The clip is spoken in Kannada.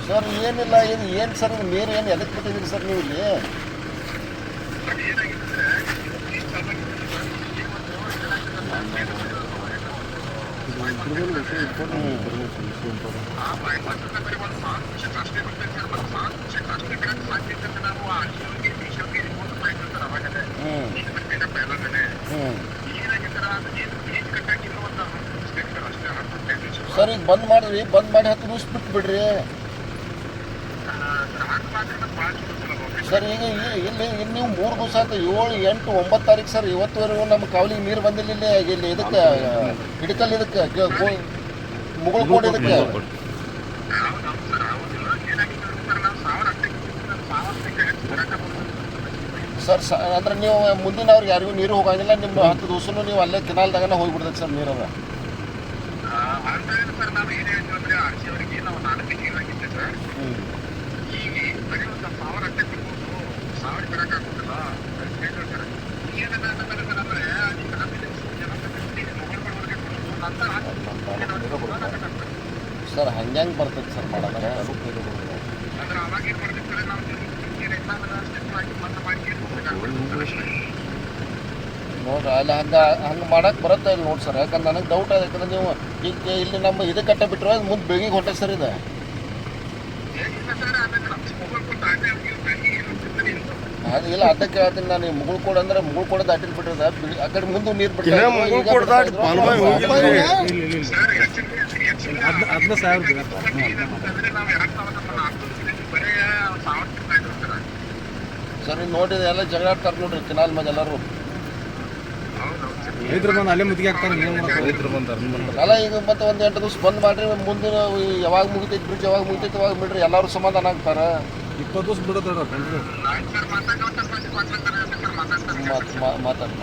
ಸರ್ ಏನಿಲ್ಲ, ಇದು ಏನು ಸರ್ ಇದು ನೀರು ಏನು ಎದಕ್ಕೆ ಬಿಟ್ಟಿದ್ದೀರಿ ಸರ್ ನೀವು ಇಲ್ಲಿ? ಸರ್ ಈಗ ಬಂದ್ ಮಾಡಿದ್ರಿ, ಬಂದ್ ಮಾಡಿ 10 ದಿವಸ ಬಿಟ್ಟು ಬಿಡ್ರಿ ಸರ್. ಈಗ ಇಲ್ಲಿ ನೀವು 3 ದಿವಸ ಅಂತ 7, 8, 9 ತಾರೀಕು ಸರ್, ಇವತ್ತುವರೆಗೂ ನಮ್ಮ ಕಾವಲಿಗೆ ನೀರು ಬಂದಿಲ್ಲ. ಇಲ್ಲಿ ಇದಕ್ಕೆ ಹಿಡಕಲ್, ಇದಕ್ಕೆ ಮುಗುಳ್ಕೋಡ್, ಇದಕ್ಕೆ ಸರ್. ಅಂದ್ರೆ ನೀವು ಮುಂದಿನ ಅವ್ರಿಗೆ ಯಾರಿಗೂ ನೀರು ಹೋಗಂಗಿಲ್ಲ, ನಿಮ್ಮ 10 ದಿವಸನೂ ನೀವು ಅಲ್ಲೇ ಕೆನಾಲ್ದಾಗನ ಹೋಗಿಬಿಡ್ತೈತೆ ಸರ್ ನೀರು. ಅದ ಸರ್ ಹಂಗೆ ಬರ್ತೈತೆ ಸರ್ ಮಾಡೋಣ ನೋಡ್ರಿ. ಅಲ್ಲಿ ಹಂಗೆ ಮಾಡಕ್ಕೆ ಬರುತ್ತೆ ಇಲ್ಲಿ ನೋಡಿ ಸರ್. ಯಾಕಂದ್ರೆ ನನಗೆ ಡೌಟ್ ಅದ, ಯಾಕಂದ್ರೆ ನೀವು ಈಗ ಇಲ್ಲಿ ನಮ್ಮ ಇದು ಕಟ್ಟ ಬಿಟ್ಟರೆ ಮುಂದೆ ಬೆಳಿಗ್ಗೆ ಹೊಂಟೆ ಸರ್ ಇದೆ. ಅದು ಇಲ್ಲ, ಅದಕ್ಕೆ ಹೇಳ್ತೀನಿ ನಾನು. ಮುಗುಳ್ಕೋಡ್ ಅಂದ್ರೆ ಮುಗುಳ್ಕೋಡ ದಾಟಿಲ್ ಬಿಟ್ಟಿದೆ, ಆ ಕಡೆ ಮುಂದೆ ನೀರು ಬಿಟ್ಟರೆ ಸರ್. ಇದು ನೋಡಿದ್ರೆ ಎಲ್ಲ ಜಗಳ ಆಡ್ತಾರೆ ನೋಡ್ರಿ ಕೆನಾಲ್ ಮೇಲೆ ಎಲ್ಲರೂ. ಅಲ್ಲೇ ಮುತ್ತಿಗೆ ಹಾಕ್ತಾರೆ ಅಲ್ಲ, ಈಗ ಮತ್ತೆ ಒಂದು 8 ದಿವಸ ಬಂದ್ ಮಾಡ್ರಿ. ಮುಂದಿನ ಯಾವಾಗ ಮುಗಿತೈತಿ ಬ್ರಿಡ್ಜ್, ಯಾವಾಗ ಮುಗಿತೈತಿ ಅವಾಗ ಬಿಡ್ರಿ, ಎಲ್ಲರೂ ಸಮಾಧಾನ ಆಗ್ತಾರೆ. 20 ದಿವಸ ಬಿಡೋದು ಮಾತಾಡಿ